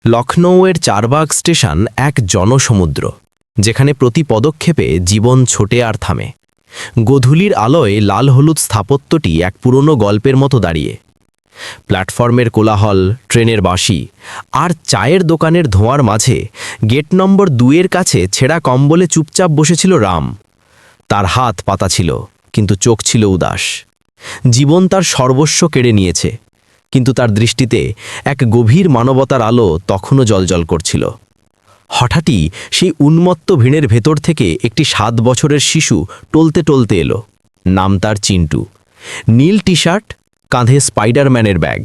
লখনৌয়ের Charbagh station এক জনসমুদ্র, যেখানে প্রতি পদক্ষেপে জীবন ছোটে আর থামে। গোধূলির আলোয় লাল হলুদ স্থাপত্যটি এক পুরনো গল্পের মতো দাঁড়িয়ে। প্ল্যাটফর্মের কোলাহল, ট্রেনের বাঁশি আর চায়ের দোকানের ধোঁয়ার মাঝে গেট নম্বর 2-এর কাছে ছেঁড়া কম্বলে চুপচাপ বসেছিল রাম। তার হাত পাতা ছিল, কিন্তু চোখ ছিল উদাস। জীবন তার সর্বস্ব কেড়ে নিয়েছে, কিন্তু তার দৃষ্টিতে এক গভীর মানবতার আলো তখনও জ্বলজ্বল করছিল। হঠাৎই সেই উন্মত্ত ভিড়ের ভেতর থেকে একটি 7 বছরের শিশু টলতে টলতে এলো। নাম তার চিন্টু। নীল টি শার্ট, কাঁধে স্পাইডারম্যানের ব্যাগ।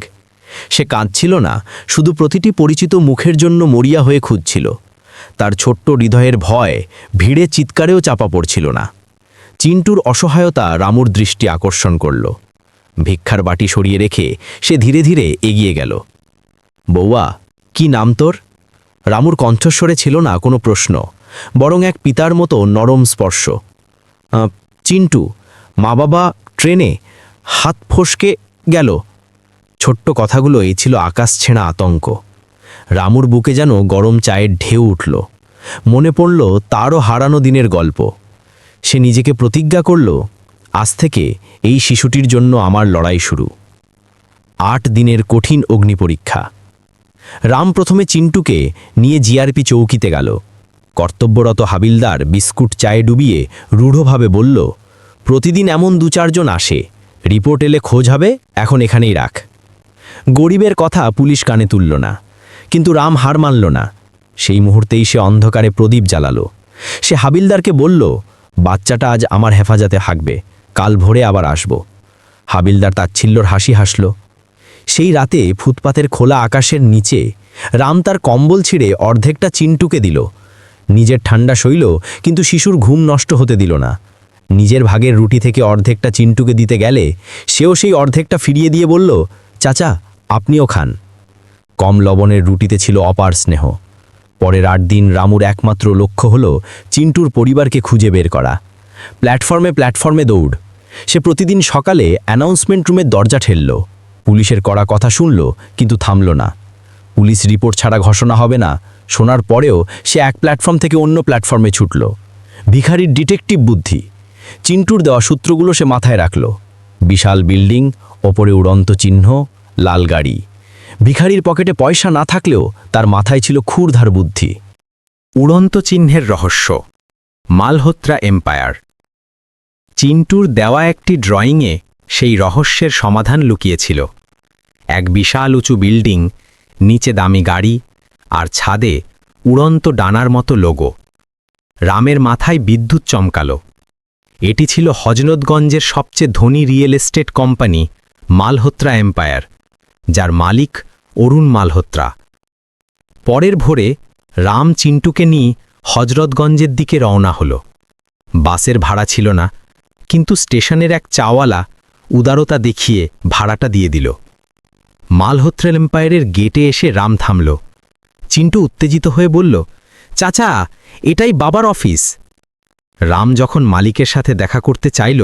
সে কাঁদছিল না, শুধু প্রতিটি পরিচিত মুখের জন্য মরিয়া হয়ে খুঁজছিল। তার ছোট্ট হৃদয়ের ভয় ভিড়ে চিৎকারেও চাপা পড়ছিল না। চিন্টুর অসহায়তা রামুর দৃষ্টি আকর্ষণ করল। ভিক্ষার বাটি সরিয়ে রেখে সে ধীরে ধীরে এগিয়ে গেল। বৌয়া, কি নাম তোর? রামুর কণ্ঠস্বরে ছিল না কোনো প্রশ্ন, বরং এক পিতার মতো নরম স্পর্শ। চিন্টু। মা বাবা ট্রেনে, হাত ফসকে গেল। ছোট্ট কথাগুলো এই ছিল আকাশ ছেঁড়া আতঙ্ক। রামুর বুকে যেন গরম চায়ের ঢেউ উঠল। মনে পড়ল তারও হারানো দিনের গল্প। সে নিজেকে প্রতিজ্ঞা করল, আজ থেকে এই শিশুটির জন্য আমার লড়াই শুরু। 8 দিনের কঠিন অগ্নিপরীক্ষা। রাম প্রথমে চিন্টুকে নিয়ে জিআরপি চৌকিতে গেল। কর্তব্যরত হাবিলদার বিস্কুট চায়ে ডুবিয়ে রূঢ়ভাবে বলল, প্রতিদিন এমন 2-4 জন আসে, রিপোর্ট এলে খোঁজ হবে, এখন এখানেই রাখ। গরিবের কথা পুলিশ কানে তুলল না, কিন্তু রাম হার মানল না। সেই মুহূর্তেই সে অন্ধকারে প্রদীপ জ্বালালো। সে হাবিলদারকে বলল, বাচ্চাটা আজ আমার হেফাজতে থাকবে, কাল ভোরে আবার আসব। হাবিলদার তাচ্ছিল্যর হাসি হাসল। সেই রাতে ফুটপাতের খোলা আকাশের নিচে রাম তার কম্বল ছিঁড়ে অর্ধেকটা চিন্টুকে দিল। নিজের ঠান্ডা সইল, কিন্তু শিশুর ঘুম নষ্ট হতে দিল না। নিজের ভাগের রুটি থেকে অর্ধেকটা চিন্টুকে দিতে গেলে সেও সেই অর্ধেকটা ফিরিয়ে দিয়ে বলল, চাচা, আপনিও খান। কম লবণের রুটিতে ছিল অপার স্নেহ। পরের 8 দিন রামুর একমাত্র লক্ষ্য হল চিন্টুর পরিবারকে খুঁজে বের করা। প্ল্যাটফর্মে প্ল্যাটফর্মে দৌড়। সে প্রতিদিন সকালে অ্যানাউন্সমেন্ট রুমের দরজা ঠেলল। পুলিশের কড়া কথা শুনল, কিন্তু থামল না। পুলিশ রিপোর্ট ছাড়া ঘোষণা হবে না শোনার পরেও সে এক প্ল্যাটফর্ম থেকে অন্য প্ল্যাটফর্মে ছুটল। ভিখারির ডিটেকটিভ বুদ্ধি। চিন্টুর দেওয়া সূত্রগুলো সে মাথায় রাখল। বিশাল বিল্ডিং, ওপরে উড়ন্ত চিহ্ন, লাল গাড়ি। ভিখারির পকেটে পয়সা না থাকলেও তার মাথায় ছিল ক্ষুরধার বুদ্ধি। উড়ন্ত চিহ্নের রহস্য। মালহোত্রা এম্পায়ার। চিন্টুর দেওয়া একটি ড্রয়িংয়ে সেই রহস্যের সমাধান লুকিয়েছিল। এক বিশাল উঁচু বিল্ডিং, নিচে দামি গাড়ি, আর ছাদে উড়ন্ত ডানার মতো লোগো। রামের মাথায় বিদ্যুৎ চমকালো। এটি ছিল হজরতগঞ্জের সবচেয়ে ধনী real estate company Malhotra empire, যার মালিক অরুণ মালহোত্রা। পরের ভোরে রাম চিন্টুকে নিয়ে হজরতগঞ্জের দিকে রওনা হল। বাসের ভাড়া ছিল না, কিন্তু স্টেশনের এক চাওয়ালা উদারতা দেখিয়ে ভাড়াটা দিয়ে দিল। মালহোত্রা এম্পায়ারের গেটে এসে রাম থামল। চিন্টু উত্তেজিত হয়ে বলল, চাচা, এটাই বাবার অফিস। রাম যখন মালিকের সাথে দেখা করতে চাইল,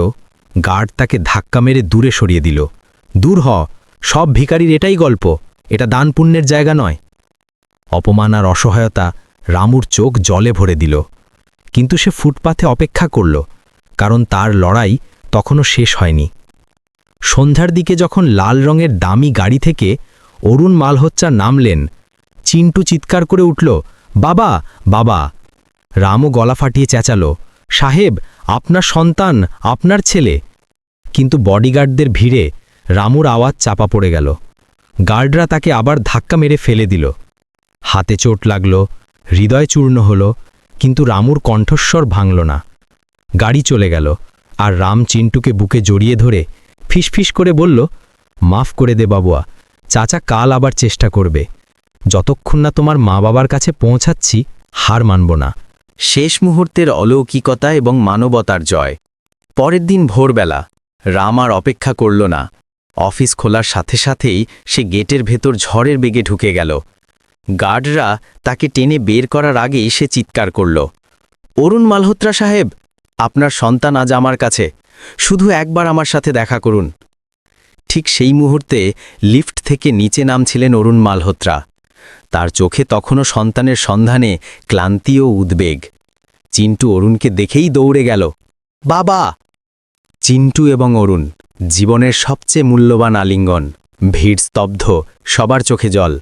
গার্ড তাকে ধাক্কা মেরে দূরে সরিয়ে দিল। দূর হ, সব ভিখারির এটাই গল্প, এটা দান পুণ্যের জায়গা নয়। অপমান আর অসহায়তা রামুর চোখ জলে ভরে দিল, কিন্তু সে ফুটপাথে অপেক্ষা করল, কারণ তার লড়াই তখনও শেষ হয়নি। সন্ধ্যার দিকে যখন লাল রঙের দামি গাড়ি থেকে অরুণ মালহোত্রা নামলেন, চিন্টু চিৎকার করে উঠল, বাবা, বাবা। রামও গলা ফাটিয়ে চেঁচালো, সাহেব, আপনার সন্তান, আপনার ছেলে। কিন্তু বডিগার্ডদের ভিড়ে রামুর আওয়াজ চাপা পড়ে গেল। গার্ডরা তাকে আবার ধাক্কা মেরে ফেলে দিল। হাতে চোট লাগল, হৃদয় চূর্ণ হল, কিন্তু রামুর কণ্ঠস্বর ভাঙল না। গাড়ি চলে গেল, আর রাম চিন্টুকে বুকে জড়িয়ে ধরে ফিসফিস করে বলল, মাফ করে দে বাবুয়া, চাচা কাল আবার চেষ্টা করবে। যতক্ষণ না তোমার মা বাবার কাছে পৌঁছাচ্ছি, হার মানব না। শেষ মুহূর্তের অলৌকিকতা এবং মানবতার জয়। পরের দিন ভোরবেলা রাম আর অপেক্ষা করল না। অফিস খোলার সাথে সাথেই সে গেটের ভেতর ঝড়ের বেগে ঢুকে গেল। গার্ডরা তাকে টেনে বের করার আগেই সে চিৎকার করল, অরুণ মালহোত্রা সাহেব, আপনার সন্তান আজ আমার কাছে, শুধু একবার আমার সাথে দেখা করুন। ঠিক সেই মুহূর্তে লিফট থেকে নিচে নামছিলেন অরুণ মালহোত্রা। তার চোখে তখনও সন্তানের সন্ধানে ক্লান্তি ও উদ্বেগ। চিন্টু অরুণকে দেখেই দৌড়ে গেল। বাবা! চিন্টু এবং অরুণ, জীবনের সবচেয়ে মূল্যবান আলিঙ্গন। ভিড় স্তব্ধ, সবার চোখে জল।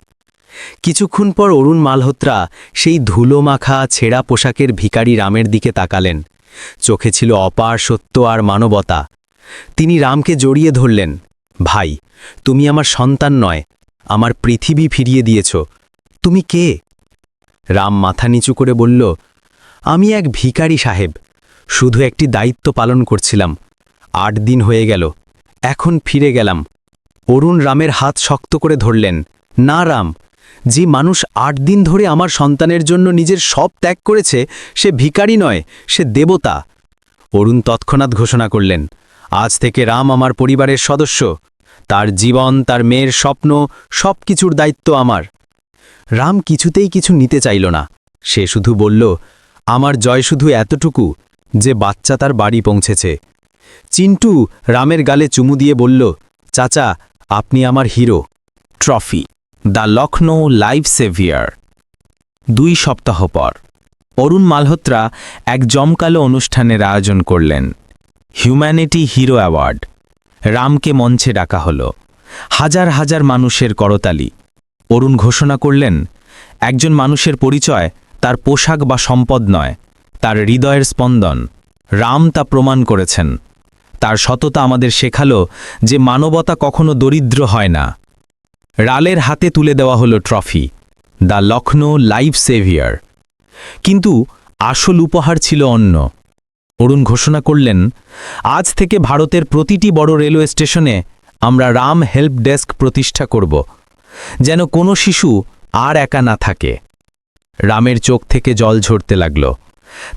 কিছুক্ষণ পর অরুণ মালহোত্রা সেই ধুলো মাখা ছেঁড়া পোশাকের ভিখারি রামের দিকে তাকালেন। চোখে ছিল অপার সত্য আর মানবতা। তিনি রামকে জড়িয়ে ধরলেন। ভাই, তুমি আমার সন্তান নয়, আমার পৃথিবী ফিরিয়ে দিয়েছ। তুমি কে? রাম মাথা নিচু করে বলল, আমি এক ভিখারি সাহেব, শুধু একটি দায়িত্ব পালন করছিলাম। 8 দিন হয়ে গেল, এখন ফিরে গেলাম। অরুণ রামের হাত শক্ত করে ধরলেন। না রাম, যে মানুষ 8 দিন ধরে আমার সন্তানের জন্য নিজের সব ত্যাগ করেছে, সে ভিখারি নয়, সে দেবতা। অরুণ তৎক্ষণাৎ ঘোষণা করলেন, আজ থেকে রাম আমার পরিবারের সদস্য। তার জীবন, তার মেয়ের স্বপ্ন, সব কিছুর দায়িত্ব আমার। রাম কিছুতেই কিছু নিতে চাইল না। সে শুধু বলল, আমার জয় শুধু এতটুকু যে বাচ্চা তার বাড়ি পৌঁছেছে। চিন্টু রামের গালে চুমু দিয়ে বলল, চাচা, আপনি আমার hero. Trophy, the Lucknow life saviour. 2 সপ্তাহ পর অরুণ মালহোত্রা এক জমকালো অনুষ্ঠানের আয়োজন করলেন। Humanity hero award. রামকে মঞ্চে ডাকা হল। হাজার হাজার মানুষের করতালি। অরুণ ঘোষণা করলেন, একজন মানুষের পরিচয় তার পোশাক বা সম্পদ নয়, তার হৃদয়ের স্পন্দন। রাম তা প্রমাণ করেছেন। তার সততা আমাদের শেখালো যে মানবতা কখনো দরিদ্র হয় না। রালের হাতে তুলে দেওয়া হলো trophy, the Lucknow life saviour. কিন্তু আসল উপহার ছিল অন্য। অরুণ ঘোষণা করলেন, আজ থেকে ভারতের প্রতিটি বড় রেলওয়ে স্টেশনে আমরা রাম হেল্প ডেস্ক প্রতিষ্ঠা করব, যেন কোনো শিশু আর একা না থাকে। রামের চোখ থেকে জল ঝরতে লাগল।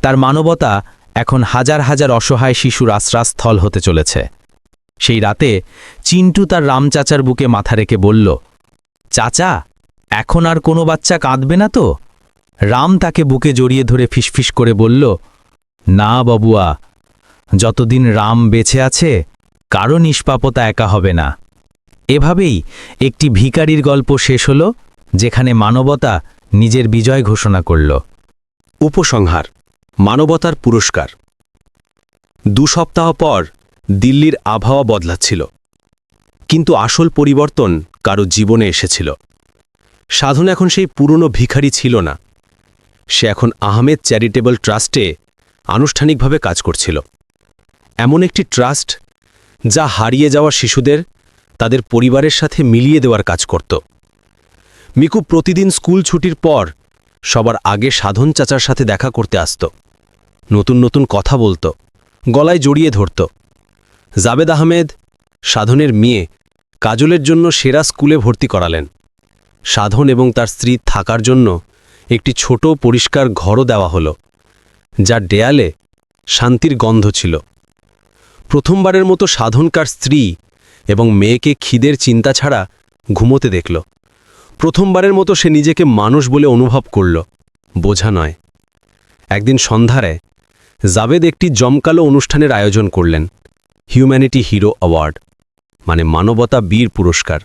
তার মানবতা এখন হাজার হাজার অসহায় শিশুর আশ্রয়স্থল হতে চলেছে। সেই রাতে চিন্টু তার রাম চাচার বুকে মাথা রেখে বলল, চাচা, এখন আর কোনো বাচ্চা কাঁদবে না তো? রাম তাকে বুকে জড়িয়ে ধরে ফিসফিস করে বলল, না বাবুয়া, যতদিন রাম বেঁচে আছে কারো নিষ্পাপতা একা হবে না। এভাবেই একটি ভিখারির গল্প শেষ হল, যেখানে মানবতা নিজের বিজয় ঘোষণা করল। উপসংহার, মানবতার পুরস্কার। 2 সপ্তাহ পর দিল্লির আবহাওয়া বদলাচ্ছিল, কিন্তু আসল পরিবর্তন কারো জীবনে এসেছিল। সাধন এখন সেই পুরনো ভিখারি ছিল না। সে এখন আহমেদ চ্যারিটেবল ট্রাস্টে আনুষ্ঠানিকভাবে কাজ করছিল। এমন একটি ট্রাস্ট যা হারিয়ে যাওয়া শিশুদের তাদের পরিবারের সাথে মিলিয়ে দেওয়ার কাজ করত। মিকু প্রতিদিন স্কুল ছুটির পর সবার আগে সাধন চাচার সাথে দেখা করতে আসত। নতুন নতুন কথা বলত, গলায় জড়িয়ে ধরত। জাবেদ আহমেদ সাধনের মেয়ে কাজলের জন্য সেরা স্কুলে ভর্তি করালেন। সাধন এবং তার স্ত্রী থাকার জন্য একটি ছোট পরিষ্কার ঘরও দেওয়া হলো, যার দেয়ালে শান্তির গন্ধ ছিল। প্রথমবারের মতো সাধনকার স্ত্রী এবং মেয়েকে খিদের চিন্তা ছাড়া ঘুমোতে দেখল। প্রথমবারের মতো সে নিজেকে মানুষ বলে অনুভব করল, বোঝা নয়। একদিন সন্ধ্যায় জাবেদ একটি জমকালো অনুষ্ঠানের আয়োজন করলেন, হিউম্যানিটি হিরো অ্যাওয়ার্ড, মানে মানবতা বীর পুরস্কার।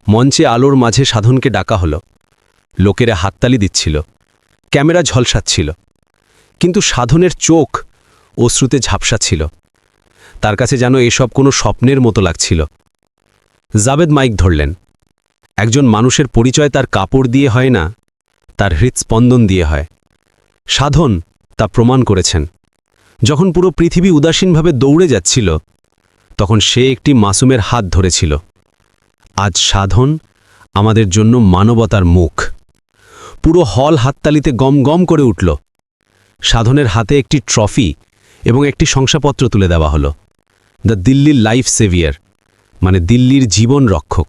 মঞ্চে আলোর মাঝে সাধনকে ডাকা হলো। লোকেরা হাততালি দিচ্ছিল, ক্যামেরা ঝলসাচ্ছিল, কিন্তু সাধনের চোখ অশ্রুতে ঝাপসা ছিল। তার কাছে যেন এসব কোনো স্বপ্নের মতো লাগছিল। জাবেদ মাইক ধরলেন, একজন মানুষের পরিচয় তার কাপড় দিয়ে হয় না, তার হৃৎস্পন্দন দিয়ে হয়। সাধন তা প্রমাণ করেছেন। যখন পুরো পৃথিবী উদাসীনভাবে দৌড়ে যাচ্ছিল, তখন সে একটি মাসুমের হাত ধরেছিল। আজ সাধন আমাদের জন্য মানবতার মুখ। পুরো হল হাততালিতে গম গম করে উঠল। সাধনের হাতে একটি ট্রফি এবং একটি শংসাপত্র তুলে দেওয়া হলো, দ্য দিল্লি লাইফ সেভিয়ার, মানে দিল্লির জীবন রক্ষক।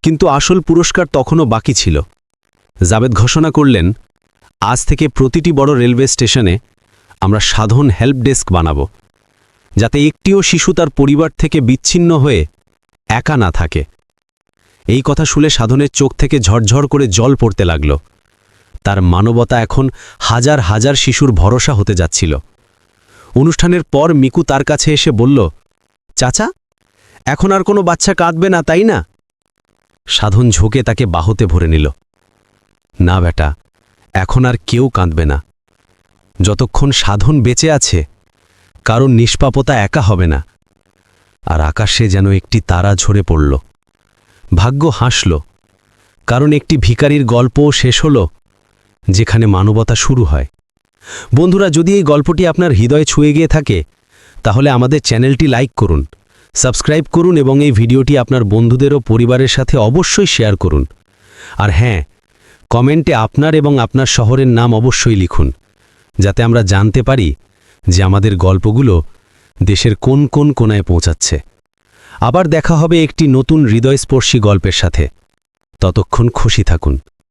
কিন্তু আসল পুরস্কার তখনও বাকি ছিল। জাবেদ ঘোষণা করলেন, আজ থেকে প্রতিটি বড় রেলওয়ে স্টেশনে আমরা সাধন হেল্প ডেস্ক বানাব, যাতে একটিও শিশু তার পরিবার থেকে বিচ্ছিন্ন হয়ে একা না থাকে। এই কথা শুনে সাধনের চোখ থেকে ঝরঝর করে জল পড়তে লাগল। তার মানবতা এখন হাজার হাজার শিশুর ভরসা হতে যাচ্ছিল। অনুষ্ঠানের পর মিকু তার কাছে এসে বলল, চাচা, এখন আর কোনো বাচ্চা কাঁদবে না, তাই না? সাধন ঝোঁকে তাকে বাহুতে ভরে নিল। না বেটা, এখন আর কেউ কাঁদবে না। যতক্ষণ সাধন বেঁচে আছে, কারণ নিষ্পাপতা একা হবে না। আর আকাশে যেন একটি তারা ঝরে পড়ল। ভাগ্য হাসল, কারণ একটি ভিখারির গল্পও শেষ হল যেখানে মানবতা শুরু হয়। বন্ধুরা, যদি এই গল্পটি আপনার হৃদয়ে ছুঁয়ে গিয়ে থাকে, তাহলে আমাদের চ্যানেলটি লাইক করুন, সাবস্ক্রাইব করুন এবং এই ভিডিওটি আপনার বন্ধুদের ও পরিবারের সাথে অবশ্যই শেয়ার করুন। আর হ্যাঁ, কমেন্টে আপনার এবং আপনার শহরের নাম অবশ্যই লিখুন, যাতে আমরা জানতে পারি যে আমাদের গল্পগুলো দেশের কোন কোন কোণায় পৌঁছাচ্ছে। আবার দেখা হবে একটি নতুন হৃদয়স্পর্শী গল্পের সাথে। ততক্ষণ খুশি থাকুন।